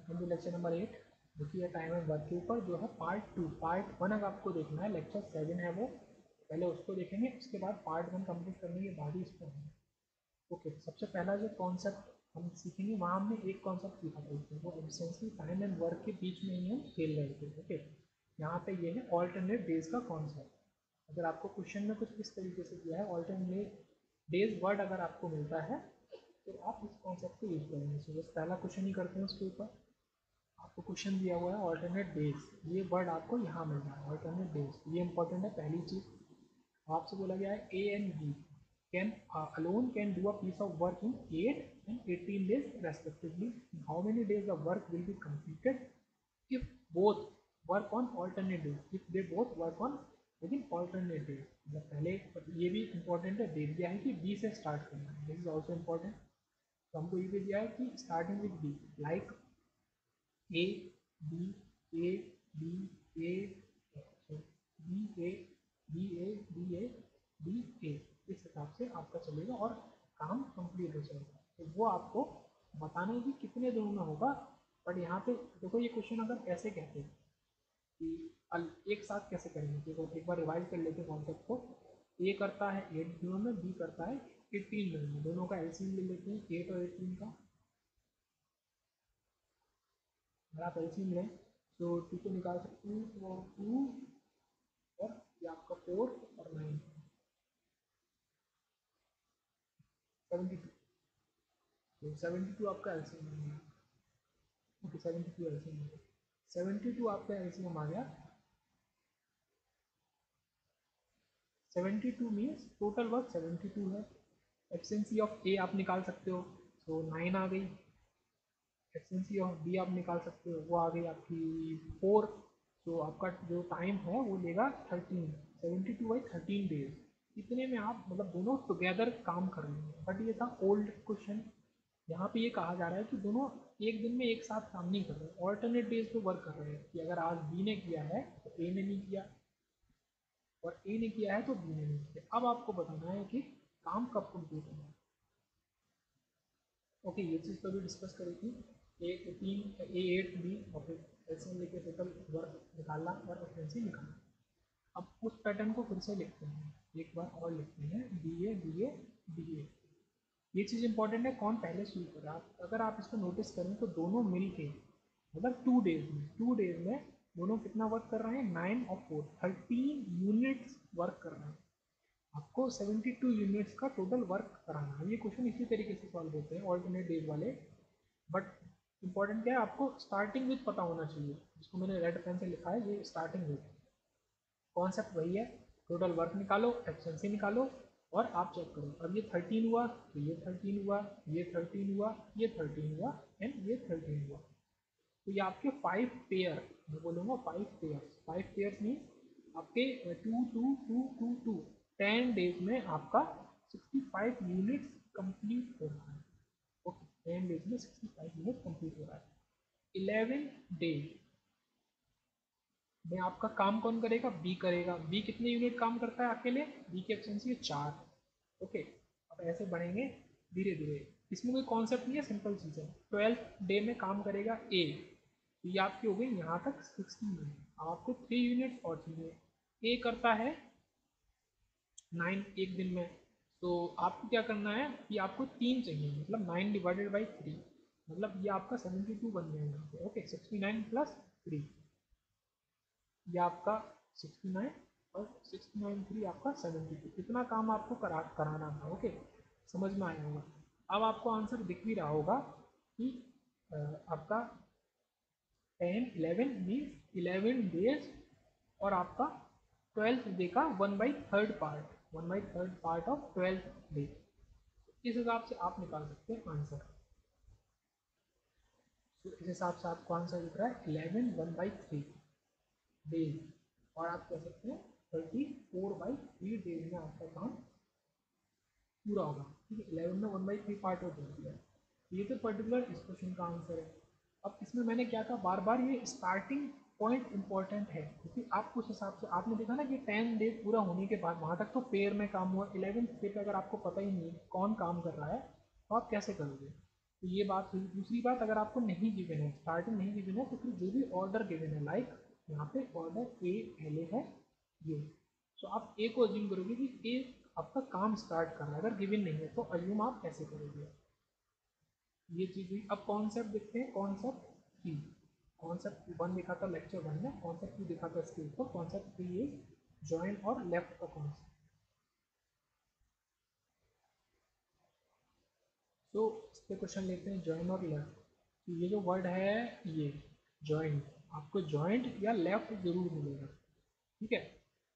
Welcome to lecture number 8। देखिए time and work के ऊपर जो है पार्ट 1 अगर आपको देखना है, लेक्चर 7 है वो, पहले उसको देखेंगे, उसके बाद पार्ट 1 कंप्लीट करने के बाद ही इसको होंगे। ओके, सबसे पहला जो कॉन्सेप्ट हम सीखेंगे, वहाँ हमने एक कॉन्सेप्ट सीखा था इसमें, वो एफिशिएंसी टाइम एंड वर्क के बीच में ही हम खेल रहे थे। ओके, यहाँ पे ये है ऑल्टरनेट डेज का कॉन्सेप्ट। अगर आपको क्वेश्चन में कुछ इस तरीके से दिया है, ऑल्टरनेट डेज वर्ड अगर आपको मिलता है तो आप इस कॉन्सेप्ट को यूज करेंगे। सो बस पहला क्वेश्चन ही करते हैं उसके ऊपर। आपको क्वेश्चन दिया हुआ है ऑल्टरनेट डेज, ये वर्ड आपको यहाँ मिल रहा है ऑल्टरनेट डेज, ये इंपॉर्टेंट है। पहली चीज़ आपसे बोला गया है A and B can alone can do a piece of work in 8 and 18 days respectively. How many days the work will be completed if both work on alternate days? If they both work on within alternate days. मतलब पहले ये भी important है, दे दिया है कि B से start करना है, दिस इज ऑल्सो इम्पॉर्टेंट। तो हमको ये भी दिया है कि starting with B, like A B A B A B A B A B A B A, इस हिसाब से आपका चलेगा और काम कंप्लीट हो जाएगा। तो वो आपको बताना है कि कितने दिनों में होगा। बट यहाँ पे देखो, ये क्वेश्चन अगर ऐसे कहते हैं कि एक साथ कैसे करेंगे, देखो एक बार रिवाइज कर लेते हैं कॉन्सेप्ट को। ए करता है 8 दिनों में, बी करता है 18 दिनों में, दोनों का एलसीएम ले लेते हैं 8 और 18 का। अगर आप एलसीएम लें तो टू को निकाल सकते हैं, तो 2 और ये आपका 4 और 9, 72। तो 72 आपका एलसीएम आ गया। ओके, 72 एलसीएम आ गया, 72 आपका एलसीएम आ गया। 72 मीन्स टोटल वर्क 72 है। एफिशिएंसी ऑफ ए आप निकाल सकते हो, तो 9 आ गई। एफिशिएंसी ऑफ बी आप निकाल सकते हो, वो आ गई आपकी 4। तो आपका जो टाइम है वो लेगा 13, 72/13 डेज। इतने में आप मतलब दोनों टुगेदर काम कर रहे हैं। बट ये था ओल्ड क्वेश्चन, यहाँ पे ये कहा जा रहा है कि दोनों एक दिन में एक साथ काम नहीं कर रहे, ऑल्टरनेट डेज पे वर्क कर रहे हैं। कि अगर आज बी ने किया है तो ए ने नहीं किया, और ए ने किया है तो बी ने नहीं किया। अब आपको बताना है कि काम कब कंप्लीट होना है। ओके, ये चीज़ तो भी डिस्कस करी थी। ए8 बी और फिर एलसीएम लेके टोटल वर्क निकालना और एफिशिएंसी निकालना। अब उस पैटर्न को फिर से लिखते हैं, एक बार और लिखते हैं, B A B A B A. ये चीज़ इंपॉर्टेंट है, कौन पहले शुरू कर रहा है। अगर आप इसको नोटिस करें तो दोनों मिल के मतलब 2 डेज में दोनों कितना वर्क कर रहे हैं, 9 और 4, 13 यूनिट्स वर्क कर रहे हैं। आपको 72 यूनिट्स का टोटल वर्क कराना है। ये क्वेश्चन इसी तरीके से सॉल्व होते हैं ऑल्टरनेट डेज वाले। बट इंपॉर्टेंट क्या है, आपको स्टार्टिंग विद पता होना चाहिए, जिसको मैंने रेड पेन से लिखा है, ये स्टार्टिंग विद कॉन्सेप्ट वही है। टोटल वर्क निकालो, एफिशिएंसी निकालो और आप चेक करो। अब ये 13 हुआ तो ये 13 हुआ, ये 13 हुआ, ये 13 हुआ एंड ये 13 हुआ। तो ये आपके 5 पेयर, मैं बोलूँगा 5 पेयर्स मीन आपके 2 2 2 2 2 10 डेज में आपका 65 यूनिट्स कंप्लीट हो रहा है। ओके, 10 डेज में 65 यूनिट कंप्लीट हो रहा है। 11 डेज में आपका काम कौन करेगा, बी करेगा। बी कितने यूनिट काम करता है अकेले, बी की एफिशिएंसी है 4। ओके, अब ऐसे बढ़ेंगे धीरे धीरे, इसमें कोई कॉन्सेप्ट नहीं है, सिंपल चीज़ है। 12th डे में काम करेगा ए, तो ये आपकी हो गई यहाँ तक 16। अब आपको 3 यूनिट और चाहिए। ए करता है 9 एक दिन में, तो आपको क्या करना है कि आपको 3 चाहिए, मतलब 9/3, मतलब ये आपका 72 बन जाएगा। ओके, 69 + 3, ये आपका 69 और 69 3 आपका 72। इतना काम आपको कराना था। ओके, समझ में आया होगा। अब आपको आंसर दिख भी रहा होगा कि आपका 10 11 मीन्स 11 डेज और आपका 12th डे का 1/3 पार्ट ऑफ 12th डे। इस हिसाब से आप निकाल सकते हैं आंसर। तो इस हिसाब से आपको आंसर दिख रहा है 11 1/3 डेज, और आप कह सकते हैं 34/3 डेज में आपका काम पूरा होगा। ठीक है, 11 में 1/3 पार्ट हो जाएगा। ये तो पर्टिकुलर इस क्वेश्चन का आंसर है। अब इसमें मैंने क्या कहा, बार बार ये स्टार्टिंग पॉइंट इंपॉर्टेंट है, क्योंकि आप उस हिसाब से आपने देखा ना कि 10 डेज पूरा होने के बाद वहाँ तक तो पेयर में काम हुआ। 11th डे पे अगर आपको पता ही नहीं कौन काम कर रहा है तो आप कैसे करोगे। तो ये बात हुई। दूसरी बात, अगर आपको नहीं गिवन है, स्टार्टिंग नहीं गिवन है, तो फिर जो भी ऑर्डर गिवन है, लाइक यहाँ पे ऑर्डर ए पहले है ये, तो आप ए को अज्यूम करोगे कि ए आपका काम स्टार्ट कर रहा है। अगर गिवन नहीं है तो अज्यूम आप कैसे करोगे, ये चीज़ हुई। अब कॉन्सेप्ट देखते हैं, कॉन्सेप्ट थ्री। कॉन्सेप्ट वन देखा था लेक्चर वन में, कॉन्सेप्ट थ्री देखा था इसके ऊपर। कॉन्सेप्ट थ्री इज जॉइन और लेफ्ट का कॉन्सेप्ट। तो इस पे क्वेश्चन लेते हैं, जॉइन और लेफ्ट। तो ये जो वर्ड है ये जॉइंट, आपको जॉइंट या लेफ्ट जरूर मिलेगा, ठीक है।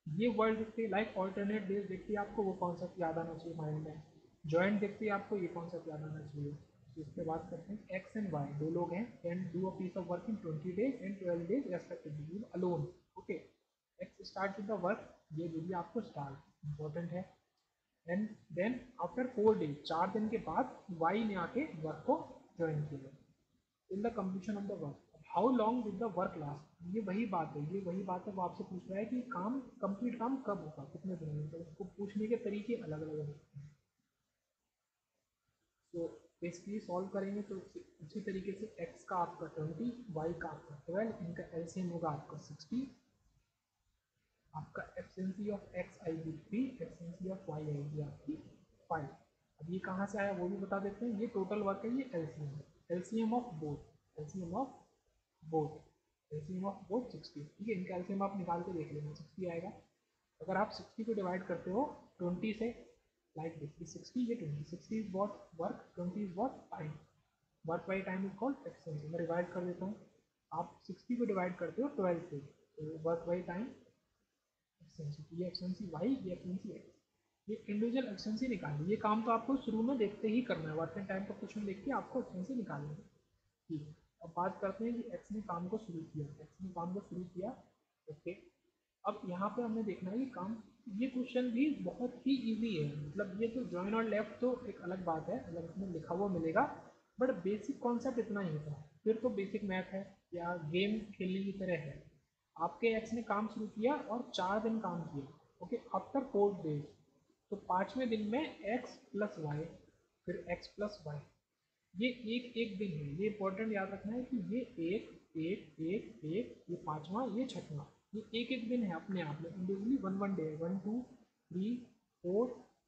ये वर्ड देखते हैं, लाइक ऑल्टरनेट डेज देखते ही आपको वो कॉन्सेप्ट याद आना चाहिए माइंड में। जॉइंट देखते ही आपको ये कॉन्सेप्ट याद आना चाहिए। तो इस पर बात करते हैं, एक्स एंड वाई दो लोग हैं, can do a piece of work in 20 days and 12 days respectively alone. Okay, X start with the work, ये जो भी आपको स्टार्ट इंपॉर्टेंट है। एंड देन आफ्टर 4 डेज, 4 दिन के बाद वाई ने आके वर्क को ज्वाइन किया। In the completion of the work, how long did the work last, ये वही बात है, ये वही बात है। वो आपसे पूछ रहा है कि काम कंप्लीट काम कब होगा, कितने दिनों में। तो उसको पूछने के तरीके अलग अलग होते हैं। तो बेसिकली सॉल्व करेंगे तो उसी तरीके से एक्स का आपका 20, वाई का आपका 12, इनका एलसीएम होगा आपका 60। आपका एफिशिएंसी ऑफ एक्स आएगी 3, एफिशिएंसी ऑफ वाई आएगी आपकी 5। अब ये कहाँ से आया वो भी बता देते हैं। ये टोटल वर्क है, ये एलसीएम है, LCM of both, LCM of both, LCM of both 60, ठीक है। इनका एलसीएम आप निकाल के देख लेना, 60 आएगा। अगर आप 60 को डिवाइड करते हो 20 से, लाइक दिस 60 ये 20, 60 is what work, 20 is what time, work by time is called efficiency. मैं रिवाइड कर देता हूँ, आप 60 को डिवाइड करते हो 12 से, तो वर्क बाई टाइम एफिशिएंसी, ये एफिशिएंसी वाई, ये एफिशिएंसी एक्स, ये इंडिविजुअल एफिशिएंसी निकालनी। ये काम तो आपको शुरू में देखते ही करना है, वर्किंग टाइम का क्वेश्चन देख के आपको एफिशिएंसी निकालनी है, ठीक है। अब बात करते हैं कि एक्स ने काम को शुरू किया, एक्स ने काम को शुरू किया, ओके। अब यहाँ पे हमें देखना है कि काम, ये क्वेश्चन भी बहुत ही इजी है, मतलब ये तो जॉइन और लेफ्ट तो एक अलग बात है, अलग इसमें लिखा हुआ मिलेगा, बट बेसिक कॉन्सेप्ट इतना ही था। फिर तो बेसिक मैथ है या गेम खेलने की तरह है। आपके एक्स ने काम शुरू किया और 4 दिन काम किया, ओके, आफ्टर 4 डेज। तो 5वें दिन में एक्स प्लस वाई, फिर एक्स प्लस वाई, ये एक एक दिन है। ये इंपॉर्टेंट याद रखना है कि ये एक एक एक एक, ये पांचवा, ये छठवां, ये एक एक दिन है अपने आप में, individually one one day, 1 2 3 4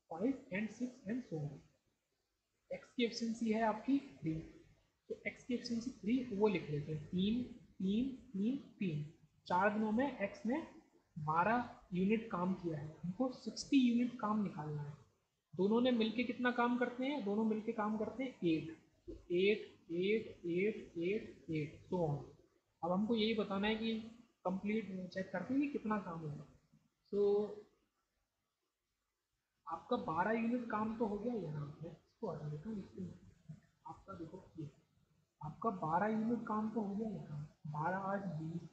5 and 6 and so. X की एफिशिएंसी है आपकी 3, तो एक्स की एफिशिएंसी 3 वो लिख लेते हैं, 3 3 3 3। 4 दिनों में एक्स ने 12 यूनिट काम किया है, हमको 60 यूनिट काम निकालना है। दोनों ने मिलके कितना काम करते हैं, दोनों मिलके काम करते हैं 8, तो 8 8 8 8 8 तो ऑन। अब हमको यही बताना है कि कंप्लीट चेक करके कि कितना काम होगा। तो आपका 12 यूनिट काम तो हो गया यहाँ पे, इसको हटा देता हूँ इसको। आपका देखो ये, आपका 12 यूनिट काम तो हो गया यहाँ, 12 8 20,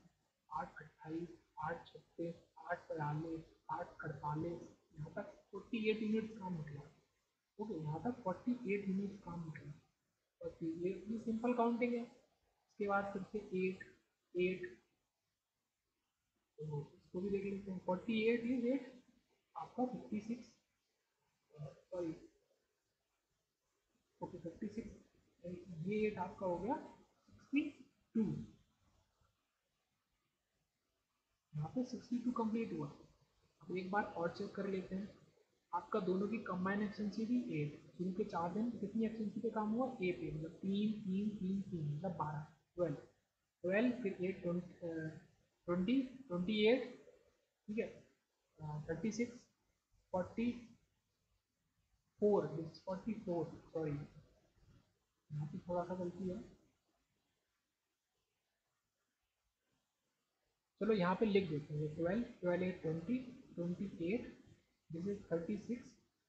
8 28, 8 36, 8 42, 8 48, यहाँ तक 48 यूनिट काम निकला। ओके, यहाँ तक 48 यूनिट काम निकला। और ये सिंपल काउंटिंग है। इसके बाद फिर से 8 8, तो इसको भी देख लेते हैं। 48 इज 8, आपका 56, सॉरी, ओके 56, ये 8 आपका हो गया 62, यहाँ पे 62 कंप्लीट हुआ। अब एक बार और चेक कर लेते हैं, आपका दोनों की कंबाइन एफिशिएंसी थी 8, शुरू के 4 दिन कितनी एफिशिएंसी पे काम हुआ, ए पे, मतलब 3 3 3 3, मतलब 12, 12, 12 फिर 8 20 28, ठीक है, 36, 44, 44, सॉरी यहाँ पे थोड़ा सा गलती है। चलो यहाँ पे लिख देते हैं, 12 12 8 20, 28, this is 36,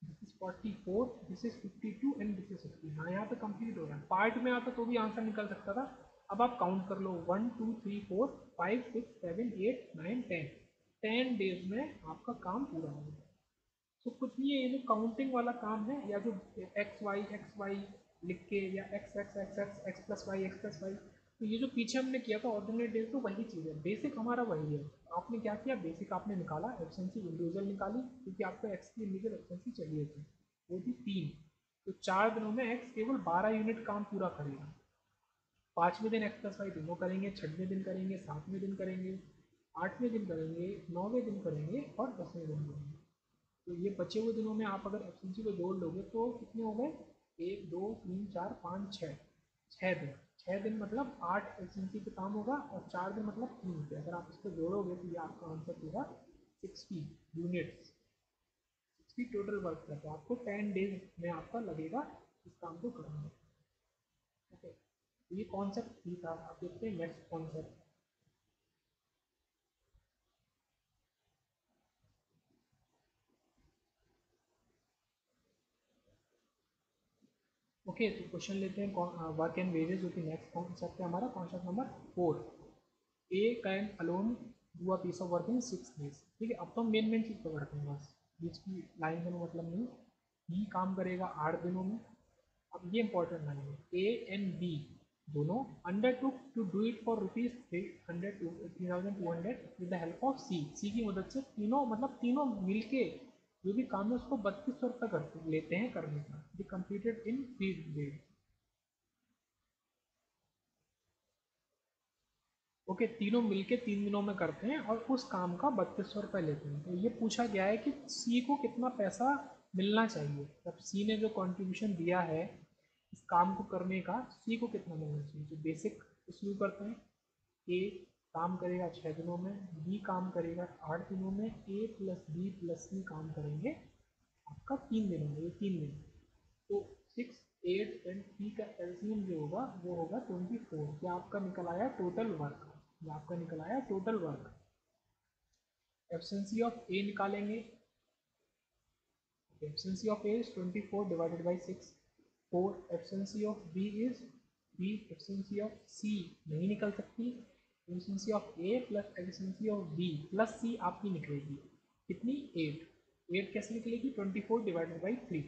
this is 44, this is 52 and this is 60। हाँ, यहाँ पे कंप्लीट हो रहा है। पार्ट में आता तो भी आंसर निकल सकता था। अब आप काउंट कर लो, 1 2 3 4 5 6 7 8 9 10, 10 डेज में आपका काम पूरा हो गया। तो कुछ नहीं है, ये जो काउंटिंग वाला काम है, या जो एक्स वाई लिख के, या X X X X X plus Y, X plus Y, तो ये जो पीछे हमने किया था ऑल्टरनेट डेज, तो वही चीज़ है, बेसिक हमारा वही है। आपने क्या किया, बेसिक आपने निकाला, एफिशिएंसी इंडिविजुअल निकाली, क्योंकि आपको एक्स की इंडिविजुअल एफिशिएंसी चाहिए थी, वो थी 3। तो 4 दिनों में एक्स केवल 12 यूनिट काम पूरा करेगा। 5वें दिन एक्स प्लस वाई दोनों करेंगे, 6वें दिन करेंगे, 7वें दिन करेंगे, 8वें दिन करेंगे, 9वें दिन करेंगे और 10वें दिन करेंगे। तो ये बचे हुए दिनों में आप अगर एफिशिएंसी को जोड़ लोगे तो कितने हो गए? 1 2 3 4 5 6, 6 दिन। 6 दिन मतलब 8 एफिशिएंसी पे काम होगा और 4 दिन मतलब 3 पे। अगर आप इसको जोड़ोगे तो ये आपका आंसर होगा 60 यूनिट्स। 60 टोटल वर्क है, तो आपको 10 डेज में आपका लगेगा इस काम को करने में। ओके, तो ये कॉन्सेप्ट ठीक था। आप देखते हैं नेक्स्ट कॉन्सेप्ट। ओके, तो क्वेश्चन लेते हैं वर्क एंड वेजेस, जो कि नेक्स्ट कॉन्सेप्ट है हमारा, concept number 4। A can alone do a piece of work in 6 days. ठीक है, अब तो हम मेन चीज़ को करते हैं, बस बीच की लाइन में मतलब नहीं। बी काम करेगा 8 दिनों में। अब ये इंपॉर्टेंट लाइन है, ए एंड बी दोनों under to do it for rupees 3,200 with the help of C. C की मदद से तीनों, मतलब तीनों मिलके जो भी काम है उसको 3200 रुपये करते लेते हैं करने का। दी कंप्लीटेड इन 3 डेज। ओके, तीनों मिलके 3 दिनों में करते हैं और उस काम का 3200 रुपये लेते हैं। तो ये पूछा गया है कि सी को कितना पैसा मिलना चाहिए। जब सी ने जो कंट्रीब्यूशन दिया है इस काम को करने का, सी को कितना मिलना चाहिए। तो बेसिक शुरू करते हैं। ए काम करेगा 6 दिनों में, बी काम करेगा 8 दिनों में, ए प्लस बी प्लस सी काम करेंगे आपका 3 दिनों में, ये 3 दिन। तो 6 8 एंड 3 का एलसीएम जो होगा वो होगा 24। क्या आपका निकल आया टोटल वर्क। ये आपका निकल आया total work. Efficiency of A निकालेंगे। Efficiency of A is 24 divided by 6। 4 efficiency of B is 3। Efficiency of C नहीं निकल सकती। Efficiency of A plus efficiency of B plus C आपकी निकलेगी कितनी? 8। 8 कैसे निकलेगी? 24 डिवाइडेड बाई 3।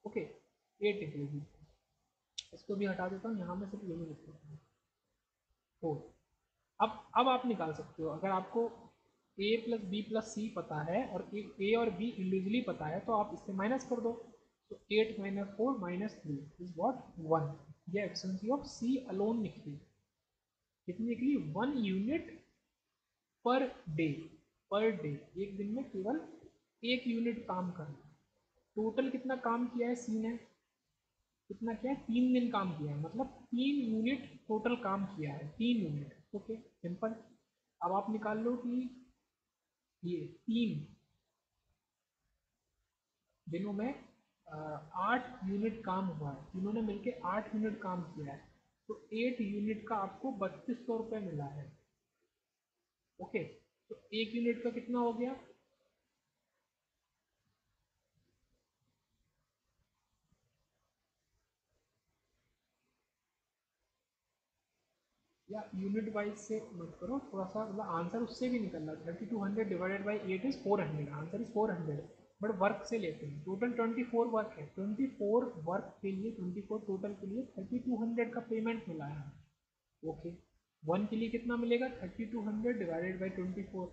ओके, 8 निकलेगी। इसको भी हटा देता हूँ, यहाँ में सिर्फ यही लिख देता हूँ 4। अब आप निकाल सकते हो। अगर आपको ए प्लस बी प्लस सी पता है और ए और बी इंडिविजुअली पता है तो आप इससे माइनस कर दो। तो 8 माइनस 4 माइनस 3 इज वॉट 1। ये एफिशिएंसी ऑफ सी अलोन निकली। कितनी निकली? 1 unit per day. Per day, एक दिन में केवल 1 यूनिट काम करना। टोटल कितना काम किया है सी ने? कितना किया है? 3 दिन काम किया है, मतलब 3 यूनिट टोटल काम किया है। 3 यूनिट। Okay, simple. अब आप निकाल लो कि ये 3 दिनों में 8 यूनिट काम हुआ है। तीनों ने मिलके 8 यूनिट काम किया है। तो 8 यूनिट का आपको 3200 रुपये मिला है। ओके, तो 1 यूनिट का कितना हो गया? या यूनिट वाइज से मत करो, थोड़ा सा मतलब आंसर उससे भी निकल रहा है। 3200 divided by 8 is 400। Answer is 400, but work से लेते हैं। टोटल 24 वर्क है। 24 वर्क के लिए, 24 टोटल के लिए 3200 का पेमेंट मिला है। ओके, 1 के लिए कितना मिलेगा? 3200 डिवाइडेड बाई 24।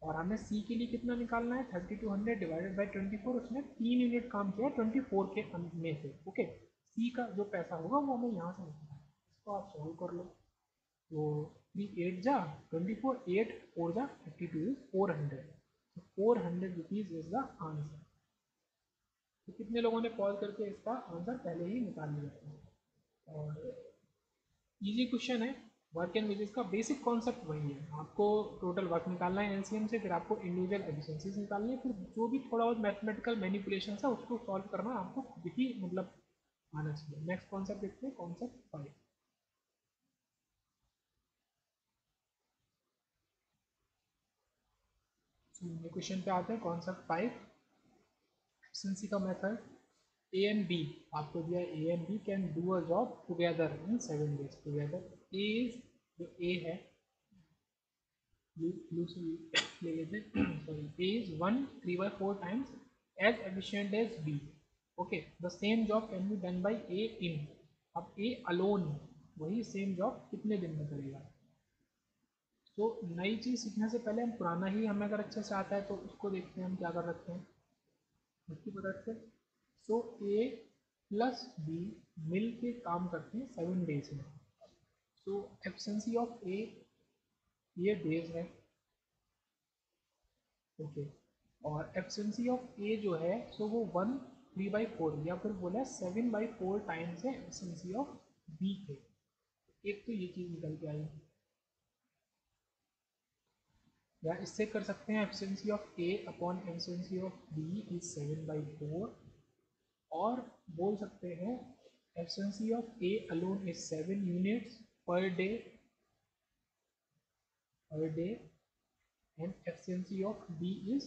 और हमें सी के लिए कितना निकालना है? 3200 डिवाइडेड बाई 24। उसने 3 यूनिट काम किया 24 के में से। ओके, सी का जो पैसा होगा वो हमें यहाँ से निकालना है। इसको आप सॉल्व कर लो। तो 3 8 जा 24, 8 4 जा 32 is 400। 400 rupees is the answer. तो कितने लोगों ने कॉल करके इसका आंसर पहले ही निकाल लिया था? और इजी क्वेश्चन है। वर्क एंड वेजेस का बेसिक कॉन्सेप्ट वही है। आपको टोटल वर्क निकालना है एलसीएम से, फिर आपको इंडिविजुअल एफिशिएंसीज निकालनी है, फिर जो भी थोड़ा बहुत मैथमेटिकल मैनिपुलेशन है उसको सॉल्व करना आपको खुद ही मतलब आना चाहिए। नेक्स्ट कॉन्सेप्ट देखते हैं, कॉन्सेप्ट 5। ये क्वेश्चन पे आते हैं, कॉन्सेप्ट 5। एफिशिएंसी का मेथड। ए एंड बी आपको दिया, A and B can do a job together in 7 days. Together A is, जो ए है ब्लू से ले लेते हैं sorry. A is 1 3/4 times as efficient as B. Okay, the same job can be done by A in. अब A alone वही same job कितने दिन में करेगा? तो नई चीज़ सीखने से पहले हम पुराना ही हमें अगर अच्छे से आता है तो उसको देखते हैं हम क्या कर सकते हैं उसकी मदद से। सो ए प्लस बी मिल के काम करते हैं 7 डेज में। तो एफिशिएंसी ऑफ ए ये डेज है, ओके। और एफिशिएंसी ऑफ ए जो है सो वो 1/3/4 या फिर बोला 7/4 टाइम्स है एफिशिएंसी ऑफ बी के। एक तो ये चीज़ निकल के आई, या इससे कर सकते हैं efficiency of A upon efficiency of B is 7/4। और बोल सकते हैं efficiency of A alone is 7 units per day and efficiency of B is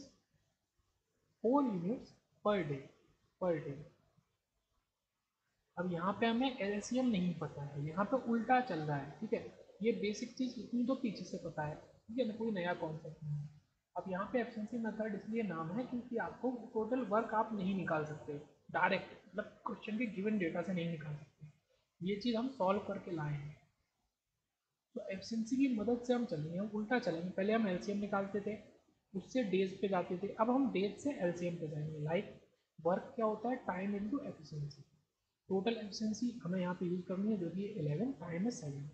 4 units per day. अब यहाँ पे हमें एलसीएम नहीं पता है, यहाँ पे उल्टा चल रहा है, ठीक है। ये बेसिक चीज़ इतनी तो पीछे से पता है, ठीक है ना, कोई नया कॉन्सेप्ट नहीं है। अब यहाँ पे एफिशिएंसी मेथड इसलिए नाम है क्योंकि आपको टोटल वर्क आप नहीं निकाल सकते डायरेक्ट, मतलब क्वेश्चन के गिवन डेटा से नहीं निकाल सकते। ये चीज़ हम सॉल्व करके लाए हैं। तो एफिशिएंसी की मदद से हम चलेंगे, हम उल्टा चलेंगे। पहले हम एलसीएम निकालते थे, उससे डेज पे जाते थे, अब हम डेज से एलसीएम पे जाएंगे। लाइक वर्क क्या होता है, time into efficiency. Total efficiency हमें यहाँ पे यूज करनी है जो कि 11, टाइम है 7।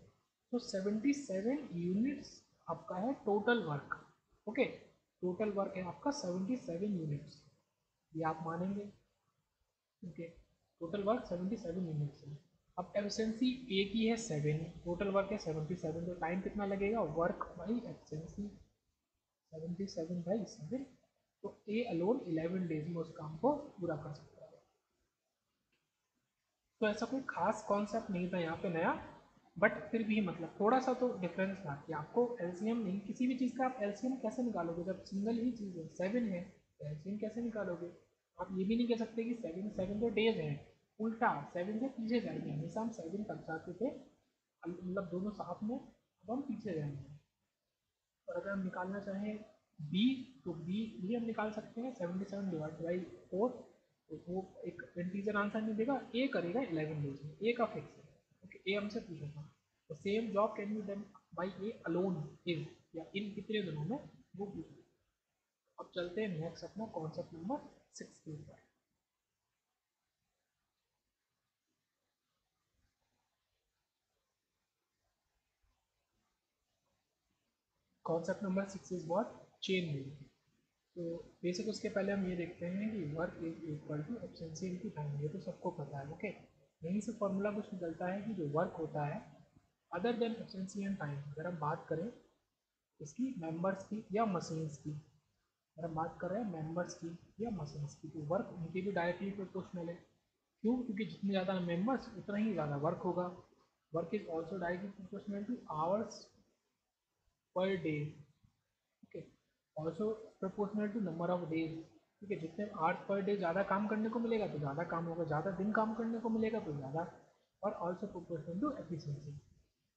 तो 77 यूनिट्स आपका है total work, okay. Total work है आपका 77 यूनिट्स, ये आप मानेंगे, ओके। टोटल वर्क 77 यूनिट्स है। अब एफिशिएंसी ए की है 7, टोटल वर्क है 77, तो टाइम कितना लगेगा, वर्क बाई एफिशिएंसी 77/7। तो ए अलोन 11 डेज में उस काम को पूरा कर सकता है। तो ऐसा कोई खास कॉन्सेप्ट नहीं था यहाँ पे नया, बट फिर भी मतलब थोड़ा सा तो डिफरेंस था कि आपको एलसीएम नहीं, किसी भी चीज़ का आप एलसीएम कैसे निकालोगे जब सिंगल ही चीज़ है, 7 है, तो एलसीएम कैसे निकालोगे। आप ये भी नहीं कह सकते कि 7 तो डेज है, उल्टा 7 से पीछे जाएंगे, हमेशा हम 7 तक जाते थे, मतलब दोनों साथ में, अब हम पीछे जाएंगे। और अगर हम निकालना चाहें बी, तो बी भी हम निकाल सकते हैं 77/4। तो वो एक इंटीजर आंसर नहीं देगा, ए करेगा 11 डेज में, ए का फिक्स है, ओके। ए हमसे पूछा था, तो same job can be done by A alone is, या इन कितने दिनों में, वो पूछा। अब चलते हैं नेक्स्ट अपना कॉन्सेप्ट नंबर 6 के ऊपर। Concept number 6 is what, chain rule. तो बेसिक उसके पहले हम ये देखते हैं कि work is equal to efficiency into time, ये तो सबको पता है, ओके। यहीं से फॉर्मूला कुछ निकलता है कि जो वर्क होता है other than efficiency and time, अगर हम बात करें इसकी मेंबर्स की या मशीन्स की, अगर हम बात कर रहे हैं मेंबर्स की या मशीन्स की, तो वर्क उनकी भी डायरेक्टली प्रोपोर्शनल है। क्यों, क्योंकि जितने ज़्यादा मेंबर्स उतना ही ज़्यादा वर्क होगा। Work is also directly proportional to hours per day, okay. Also proportional to number of days, ठीक है। जितने आवर्स पर डे ज़्यादा काम करने को मिलेगा तो ज़्यादा काम होगा, ज़्यादा दिन काम करने को मिलेगा तो ज़्यादा। और ऑल्सो प्रोपोर्शनल टू एफिशिएंसी।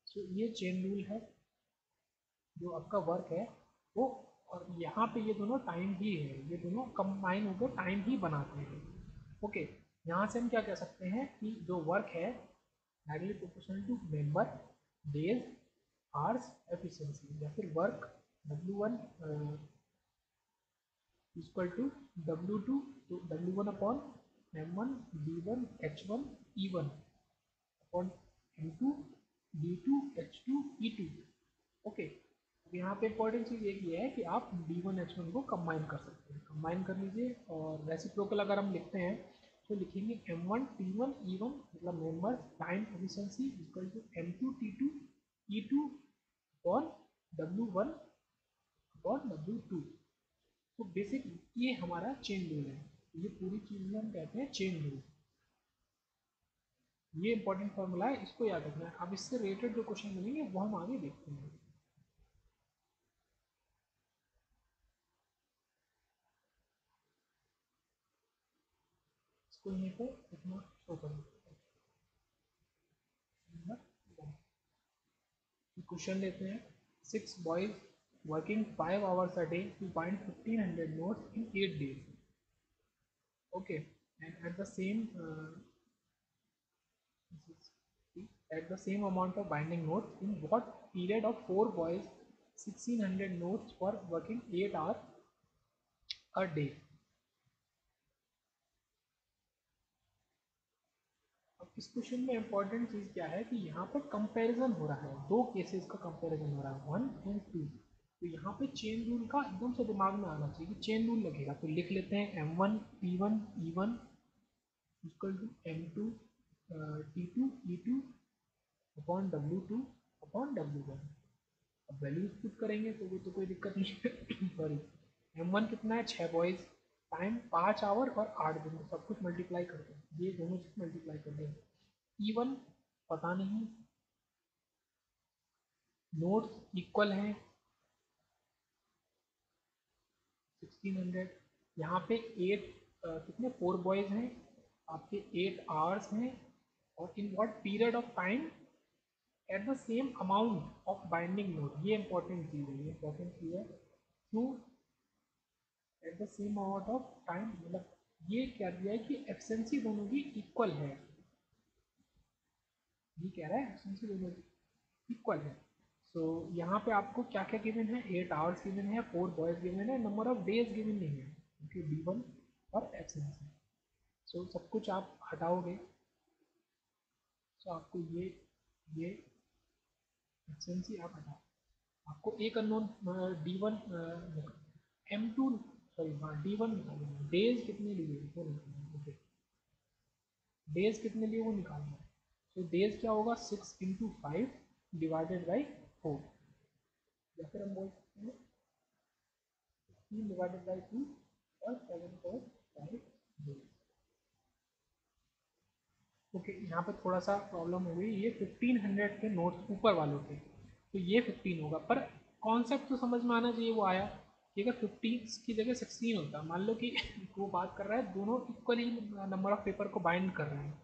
सो ये चेन रूल है, जो आपका वर्क है वो, और यहाँ पे ये दोनों टाइम ही है, ये दोनों कंबाइन होकर टाइम ही बनाते हैं, ओके। यहाँ से हम क्या कह सकते हैं कि जो वर्क है directly proportional to member, days, hours, efficiency, या फिर work W1 equal to W2, तो W1 upon M1 D1 H1 E1 upon M2 D2 H2 E2, okay. अब यहाँ पे इंपॉर्टेंट चीज़ ये है कि आप D1 H1 को कंबाइन कर सकते हैं, कंबाइन कर लीजिए। और रेसिप्रोकल अगर हम लिखते हैं तो लिखेंगे M1 T1 E1, मतलब member time efficiency equal to M2 T2 E2 upon W1 upon W2। तो बेसिक ये हमारा चेन रूल है, ये पूरी चीज़ हम कहते हैं चेन रूल। ये इंपॉर्टेंट फॉर्मूला है, इसको याद रखना है। अब इससे रिलेटेड जो क्वेश्चन मिलेंगे वो हम आगे देखते हैं। इसको यहीं पे इतना शो करें। क्वेश्चन लेते हैं, 6 boys working 5 hours a day to find 1500 notes in 8 days, okay, and at the same amount of binding notes, in what period of 4 boys 1600 notes for working 8 hours a day। इस question में important चीज़ क्या है कि यहाँ पे comparison हो रहा है, दो केसेस का कंपैरिजन हो रहा है, 1 और 2। तो यहाँ पे चेन रूल का एकदम से दिमाग में आना चाहिए कि चेन रूल लगेगा, तो लिख लेते हैं M1 P1 E1 equal to M2 T2 E2 upon W2 upon W1। अब वैल्यूज पुट करेंगे तो वो तो कोई दिक्कत नहीं है सॉरी। M1 कितना है, 6 बॉयज़, टाइम 5 आवर और 8 दिन, सब कुछ मल्टीप्लाई कर दें, ये दोनों चीज़ मल्टीप्लाई कर देंगे। E1 पता नहीं, नोट्स इक्वल हैं 1600। यहाँ पे 8 कितने 4 बॉयज़ हैं, आपके 8 आवर्स हैं, और in what period of time at the same amount of binding note, ये इंपॉर्टेंट चीज़ है, ये इंपॉर्टेंट चीज़ है। To at the same amount of time, मतलब ये क्या दिया है कि एफिशिएंसी दोनों की इक्वल है, ये कह रहा है एफिशिएंसी दोनों की इक्वल है। सो यहाँ पे आपको क्या क्या गिवन है, 8 आवर्स गिवन है, 4 बॉयज गिवन है, नंबर ऑफ डेज गिवन नहीं है, क्योंकि D1 और एफिशिएंसी। सो सब कुछ आप हटाओगे, सो आपको ये एफिशिएंसी आप हटाओ, आपको एक अननोन D1 M2 सॉरी हाँ D1 निकालना, डेज कितने लिए वो निकालना, ओके डेज कितने लिए वो निकालना है। तो डेज क्या होगा, 6 × 5 डिवाइडेड बाई 4, या फिर हम बोल सकते हैं 3 ÷ 2 और 7.5 डेज। ओके यहाँ पे थोड़ा सा प्रॉब्लम हो गई, ये 1500 के नोट्स ऊपर वालों के, तो ये 15 होगा, पर कॉन्सेप्ट तो समझ में आना चाहिए, वो आया कि अगर 15 की जगह 16 होता, मान लो कि वो बात कर रहा है दोनों इक्वली नंबर ऑफ पेपर को बाइंड कर रहे हैं,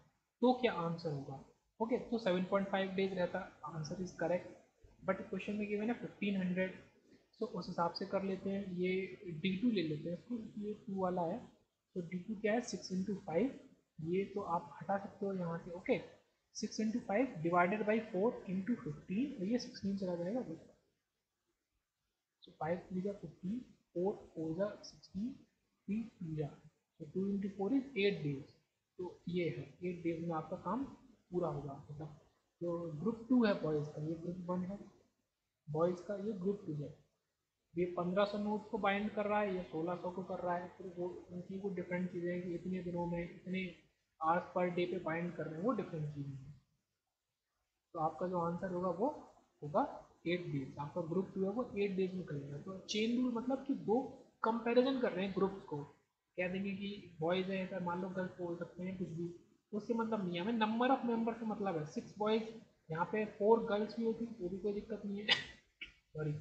तो क्या आंसर होगा। ओके तो 7.5 डेज रहता, answer is correct, but question में गिवन है 1500, तो उस हिसाब से कर लेते हैं, ये D2 ले लेते हैं इसको, ये 2 वाला है, तो D2 क्या है 6 × 5, ये तो आप हटा सकते हो यहाँ से, ओके 6 × 5 डिवाइडेड बाई 4 × 15, ये 16 चला जाएगा, so 5 3 जा 15, 4 4 जा 16, 3 2 जा, so 2 × 4 इज 8 डेज, तो ये है 8 डेज में आपका काम पूरा होगा, मतलब जो ग्रुप 2 है बॉयज़ का, ये ग्रुप 1 है, बॉयज़ का ये ग्रुप 2 है, ये 1500 नोट्स को बाइंड कर रहा है, ये 1600 को कर रहा है, फिर वो उनकी वो डिफरेंट चीज़ें हैं कि इतने दिनों में इतने आवर्स पर डे पे बाइंड कर रहे हैं, वो डिफरेंट चीज़ें हैं। तो आपका जो आंसर होगा वो होगा 8 डेज, आपका ग्रुप 2 है वो 8 डेज में करेगा। तो चेन रूल मतलब कि दो कंपैरिजन कर रहे हैं ग्रुप्स को, कह देंगे कि बॉयज़ हैं ऐसा, मान लो गर्ल्स बोल सकते हैं कुछ भी, उससे मतलब नहीं है, हमें नंबर ऑफ मेंबर से मतलब है, 6 बॉयज़ यहाँ पे 4 गर्ल्स भी होती वो भी कोई दिक्कत नहीं है सॉरी,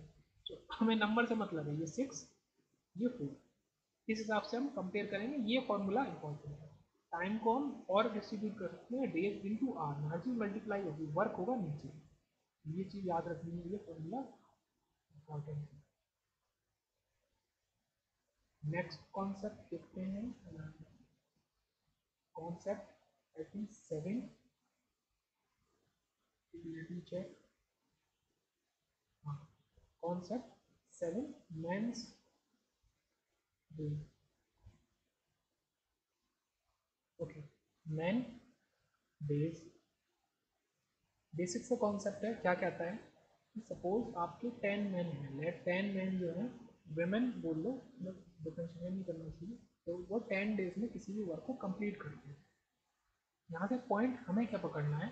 तो हमें नंबर से मतलब है, ये 6 ये 4, इस हिसाब से हम कंपेयर करेंगे, ये फॉर्मूला इंपॉर्टेंट है। टाइम को हम और डिस्ट्रीब्यूट कर सकते हैं, डेज इंटू आर, हर चीज़ मल्टीप्लाई होगी, वर्क होगा नीचे, ये चीज़ याद रखनी है, ये फॉर्मूला इंपॉर्टेंट है। नेक्स्ट कॉन्सेप्ट देखते हैं, कॉन्सेप्ट आई थिंक 7, चेक, हाँ concept 7 men's day, okay man days, basic से कॉन्सेप्ट है, क्या कहता है कि सपोज आपके 10 मैन हैं, लेट 10 मैन जो है, वेमेन बोल लो, डिफरेंशिएट नहीं करना चाहिए, तो वो 10 डेज में किसी भी वर्क को कंप्लीट करते हैं। यहाँ से पॉइंट हमें क्या पकड़ना है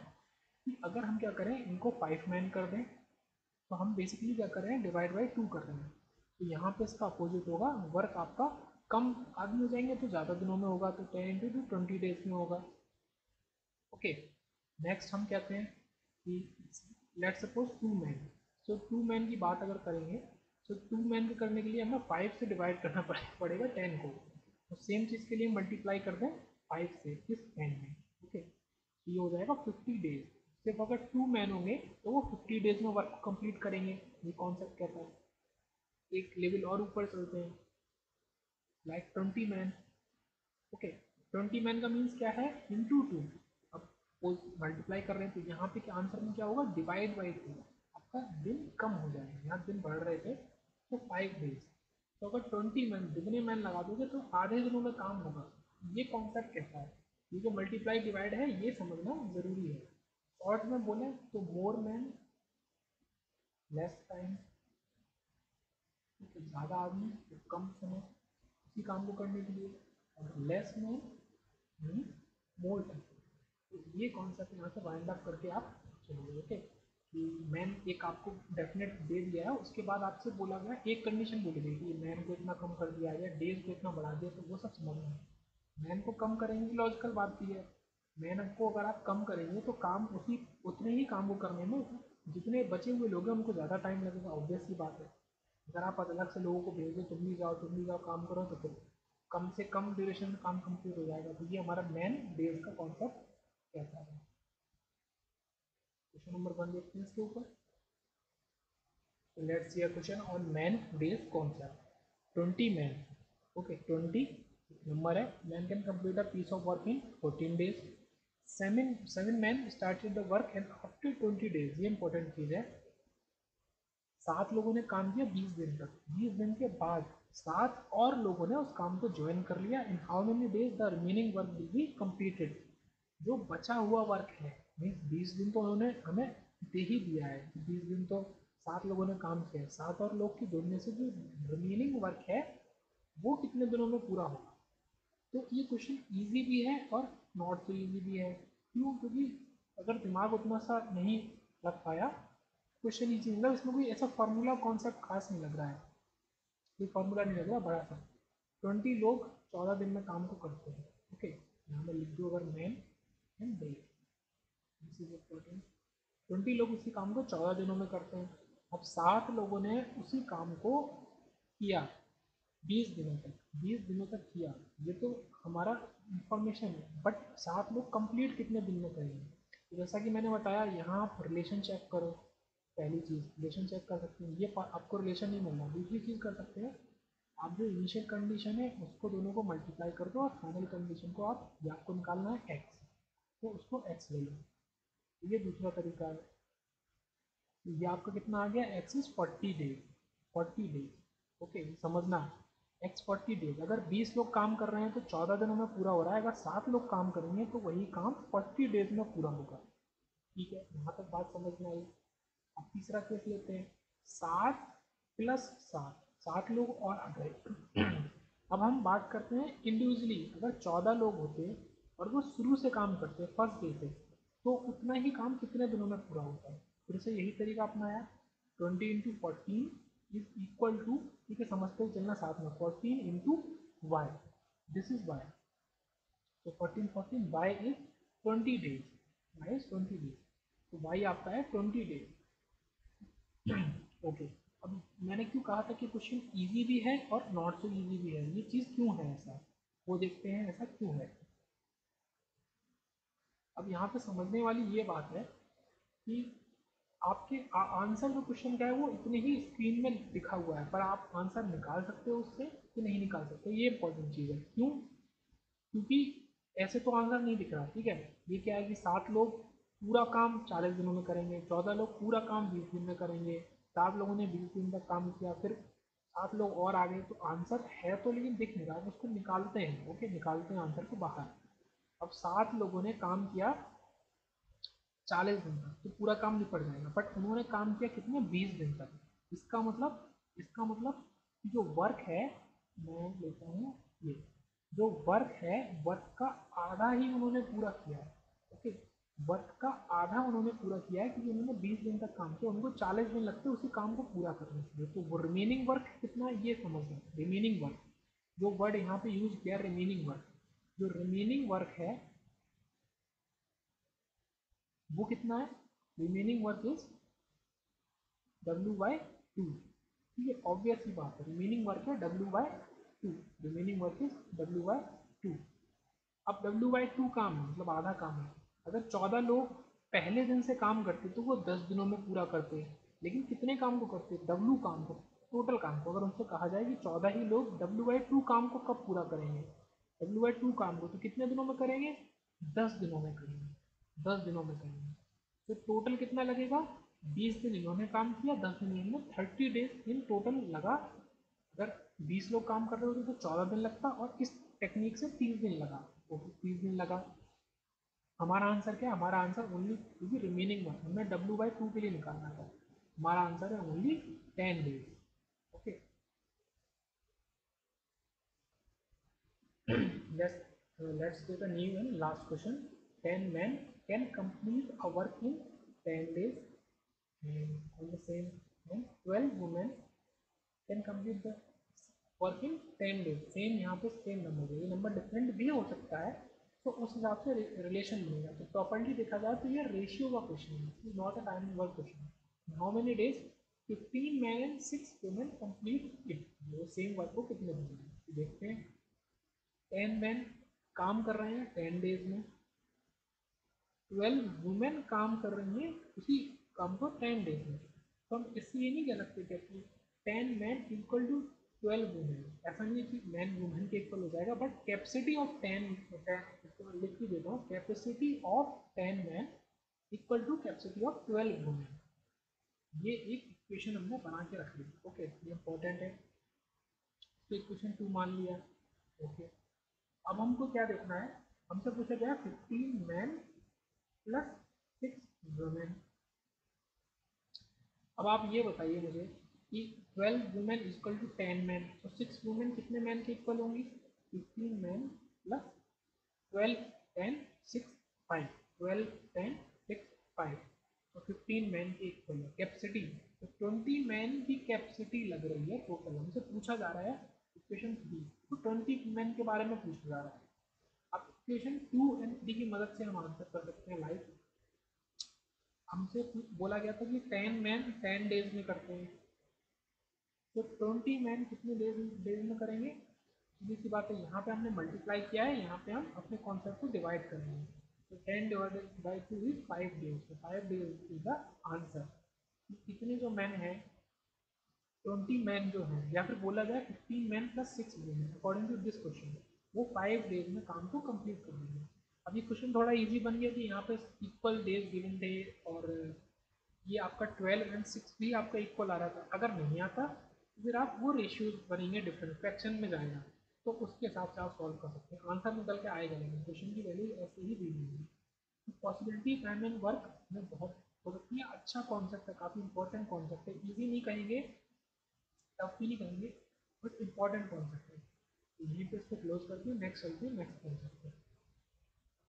कि अगर हम क्या करें, इनको 5 मैन कर दें, तो हम बेसिकली क्या कर रहे हैं, डिवाइड बाई 2 कर रहे हैं, तो यहाँ पे इसका अपोजिट होगा, वर्क आपका कम आदमी हो जाएंगे तो ज़्यादा दिनों में होगा, तो 10 × 2 20 डेज में होगा। ओके नेक्स्ट हम कहते हैं कि लेट सपोज 2 मैन, सो 2 मैन की बात अगर करेंगे, तो 2 मैन को करने के लिए हमें 5 से डिवाइड करना पड़ेगा 10 को, तो सेम चीज़ के लिए मल्टीप्लाई कर दें 5 से इस 10 में, ओके ये हो जाएगा 50 डेज। सिर्फ अगर 2 मैन होंगे तो वो 50 डेज में वर्क को कंप्लीट करेंगे, ये कॉन्सेप्ट कहता है। एक लेवल और ऊपर चलते हैं, लाइक 20 मैन, ओके 20 मैन का मीन्स क्या है, इंटू 2, अब वो मल्टीप्लाई कर रहे हैं, तो यहाँ पे क्या आंसर में क्या होगा, डिवाइड बाई 2, आपका दिन कम हो जाएगा, यहाँ दिन बढ़ रहे थे तो 5 डेज, तो अगर 20 मैन दुगने मैन लगा दोगे तो आधे दिनों में काम होगा, ये कॉन्सेप्ट कहता है ये जो मल्टीप्लाई डिवाइड है ये समझना ज़रूरी है। शॉर्ट में बोले तो मोर मैन लेस टाइम, ज़्यादा आदमी तो कम समय उसी काम को करने के लिए, और less man mean more time. तो ये कॉन्सेप्ट यहाँ से वाइंड अप करके आप चलोगे। ओके, कि मैन एक आपको डेफिनेट दे दिया है, उसके बाद आपसे बोला गया एक कंडीशन बोली गई कि मैन को इतना कम कर दिया गया, डेज को इतना बढ़ा दिया, तो वो सब समझना है। मैन को कम करेंगे लॉजिकल बात की है, मैन को अगर आप कम करेंगे तो काम उसी उतने ही काम को करने में जितने बचे हुए लोग हैं उनको ज़्यादा टाइम लगेगा, ऑब्वियस सी बात है। अगर आप अलग से लोगों को भेज दो तुम भी जाओ काम करो, तो फिर कम से कम ड्यूरेशन में काम कंप्लीट हो जाएगा। तो ये हमारा मेन डेज का कॉन्सेप्ट कहता है। क्वेश्चन नंबर 1 देखते हैं इसके ऊपर। Let's see a question on man days concept. 20 man, okay 20 number है, man can complete a piece of work in 14 days. Seven man started the work and after 20 days, ये important चीज़ है। 7 लोगों ने काम किया 20 दिन तक, 20 दिन के बाद 7 और लोगों ने उस काम को ज्वाइन कर लिया। In how many days the remaining work will be completed, जो बचा हुआ वर्क है, मीन्स 20 दिन तो उन्होंने हमें दे ही दिया है, 20 दिन तो 7 लोगों ने काम किया है, 7 और लोग की जोड़ने से जो रिमेनिंग वर्क है वो कितने दिनों में पूरा होगा। तो ये क्वेश्चन इजी भी है और नॉट सो इजी भी है। क्यों? क्योंकि अगर दिमाग उतना सा नहीं लग पाया, क्वेश्चन इजी, मतलब इसमें कोई ऐसा फार्मूला कॉन्सेप्ट खास नहीं लग रहा है, कोई फार्मूला नहीं लग रहा बड़ा सा। 20 लोग 14 दिन में काम को करते हैं। ओके, यहाँ मैं लिख दूँ अगर man and day, this is important. 20 लोग उसी काम को 14 दिनों में करते हैं। अब 7 लोगों ने उसी काम को किया 20 दिनों तक, 20 दिनों तक किया, ये तो हमारा इंफॉर्मेशन है, बट 7 लोग कंप्लीट कितने दिन में करेंगे। तो जैसा कि मैंने बताया, यहाँ आप रिलेशन चेक करो, पहली चीज़ रिलेशन चेक कर सकते हैं, ये आपको रिलेशन नहीं मिल रहा। दूसरी चीज़ कर सकते हैं, आप जो इनिशियल कंडीशन है उसको दोनों को मल्टीप्लाई कर दो, और फाइनल कंडीशन को आप, ये आपको निकालना है एक्स, तो उसको एक्स ले लो, ये दूसरा तरीका है। ये आपका कितना आ गया, x is 40 days, 40 days. Okay, समझना, एक्स 40 डेज, अगर 20 लोग काम कर रहे हैं तो 14 दिनों में पूरा हो रहा है, अगर 7 लोग काम करेंगे तो वही काम 40 डेज में पूरा होगा। ठीक है, यहाँ तक बात समझ में आई। अब तीसरा केस लेते हैं, 7 प्लस 7, 7 लोग और आ गए। अब हम बात करते हैं इंडिविजुअली, अगर 14 लोग होते और वो शुरू से काम करते फर्स्ट डे से, तो उतना ही काम कितने दिनों में पूरा होता है। फिर से यही तरीका अपनाया, 20 इंटू 14 इज इक्वल टू, ठीक है समझते हुए चलना साथ में, 14 into Y, this is Y, तो 14 14 Y is 20 days, Y is 20 days, तो वाई आपका है 20 डेज। ओके, अब मैंने क्यों कहा था कि क्वेश्चन इजी भी है और नॉट सो इजी भी है, ये चीज़ क्यों है ऐसा, वो देखते हैं ऐसा क्यों है। अब यहाँ पे समझने वाली ये बात है कि आपके आंसर जो क्वेश्चन का है वो इतने ही स्क्रीन में लिखा हुआ है, पर आप आंसर निकाल सकते हो उससे कि नहीं निकाल सकते, ये इंपॉर्टेंट चीज़ है। क्यों? क्योंकि ऐसे तो आंसर नहीं दिख रहा, ठीक है। ये क्या है कि 7 लोग पूरा काम 40 दिनों में करेंगे, 14 लोग पूरा काम 20 दिन में करेंगे, 7 लोगों ने 20 दिन तक काम किया, फिर 7 लोग और आ गए, तो आंसर है तो लेकिन दिख नहीं रहा, उसको निकालते हैं। ओके, निकालते हैं आंसर को बाहर। अब 7 लोगों ने काम किया 40 दिन तक, तो पूरा काम निपट जाएगा, बट उन्होंने काम किया कितने, 20 दिन तक। इसका मतलब जो वर्क है, मैं लेता हूँ ये, जो वर्क है वर्क का आधा ही उन्होंने पूरा किया है। ओके, वर्क का आधा उन्होंने पूरा किया है, क्योंकि उन्होंने 20 दिन तक काम किया, उनको 40 दिन लगते हैं उसी काम को पूरा करने के लिए। तो वो रिमेनिंग वर्क कितना है ये समझना, रिमेनिंग वर्क, जो वर्ड यहाँ पे यूज किया रिमेनिंग वर्क, जो रिमेनिंग वर्क है वो कितना है, रिमेनिंग वर्क इज W/2। ठीक है, ऑब्वियस ही बात है, रिमेनिंग वर्क है W/2, remaining work is W/2। अब W/2 काम है, मतलब आधा काम है। अगर 14 लोग पहले दिन से काम करते तो वो 10 दिनों में पूरा करते, लेकिन कितने काम को करते, W काम को, टोटल काम को। अगर उनसे कहा जाए कि 14 ही लोग W/2 काम को कब पूरा करेंगे, W/2 काम को, तो कितने दिनों में करेंगे, 10 दिनों में करेंगे, 10 दिनों में करेंगे। तो टोटल कितना लगेगा, 20 दिन इन्होंने काम किया, 10 दिन इन्होंने, 30 डेज इन टोटल लगा। अगर 20 लोग काम कर रहे होते तो 14 दिन लगता, और इस टेक्निक से 30 दिन लगा, तो 30 दिन लगा। हमारा आंसर क्या है? हमारा आंसर ओनली क्योंकि रिमेनिंग वन हमें W/2 के लिए निकालना था, हमारा आंसर है only 10 days। Okay, let's do the new and last question. 10 men can complete a work in 10 days, and on the same hand 12 women can complete the work in 10 days। Same यहाँ पे same number है, ये number different भी हो सकता है, तो उस हिसाब से रिलेशन बनेगा। तो प्रॉपर्ली देखा जाए तो ये रेशियो का क्वेश्चन है, not a time work question. How many days 15 men and 6 women complete it, वो सेम वर्क को कितने दिन में देखते हैं। 10 men काम कर रहे हैं 10 डेज में, 12 वुमेन काम कर रही हैं उसी काम को 10 डेज में। तो हम इससे ये नहीं कह सकते कि 10 मैन इक्वल टू 12 वुमेन, ऐसा नहीं है कि मैन वुमेन के इक्वल हो जाएगा, बट कैपेसिटी ऑफ 10 लिख के देता हूँ, capacity of 10 man equal to capacity of 12 women. ये एक इक्वेशन हमने बना के रख ली। ओके, ये इंपॉर्टेंट है। तो इक्वेशन 2 मान लिया। ओके, अब हमको क्या देखना है, हमसे पूछा गया 15 मैन प्लस 6 वुमेन। अब आप ये बताइए मुझे कि 12 वुमेन इक्वल टू 10 मैन, तो 6 वुमेन कितने मैन के इक्वल होंगी? 15 मैन प्लस 12 10 6 5, 12 10 6 5, तो 15 मैन के इक्वल है कैपेसिटी। तो 20 मैन की कैपेसिटी लग रही है टोटल, हमसे पूछा जा रहा है इक्वेशन 3, तो 20 मैन के बारे में पूछा जा रहा है। अब इक्वेशन 2 एंड 3 की मदद से हम आंसर कर सकते हैं लाइक, हमसे बोला गया था कि 10 मैन 10 डेज में करते हैं, तो 20 मैन कितने डेज में करेंगे? सीधी सी बात है, यहाँ पे हमने मल्टीप्लाई किया है, यहाँ पे हम अपने कॉन्सेप्ट को डिवाइड कर रहे हैं। तो 10 डिवाइडेड बाई 2 इज 5 डेज, तो 5 डेज इज द आंसर। कितने जो मैन है 20 मैन जो है, या फिर बोला जाए 15 man plus 6 women according to this question, वो 5 डेज में काम को कंप्लीट कर देंगे। अब ये क्वेश्चन थोड़ा इजी बन गया कि यहाँ पे इक्वल डेज गिवन थे, और ये आपका 12 एंड 6 भी आपका इक्वल आ रहा था। अगर नहीं आता तो फिर आप वो रेशियोज बनेंगे डिफरेंट, फ्रैक्शन में जाएगा, तो उसके हिसाब से आप सॉल्व कर सकते हैं, आंसर निकल के आएगा, लेकिन क्वेश्चन की वैल्यू ऐसे ही दी हुई है। तो पॉसिबिलिटी टाइम एंड वर्क में बहुत हो सकती है, अच्छा कॉन्सेप्ट है, काफ़ी इंपॉर्टेंट कॉन्सेप्ट है, ईजी नहीं कहेंगे, टफ भी नहीं कहेंगे, बट इंपॉर्टेंट कॉन्सेप्ट है। यहीं पे इसको क्लोज करके नेक्स्ट चलते हैं नेक्स्ट कॉन्सेप्ट पे।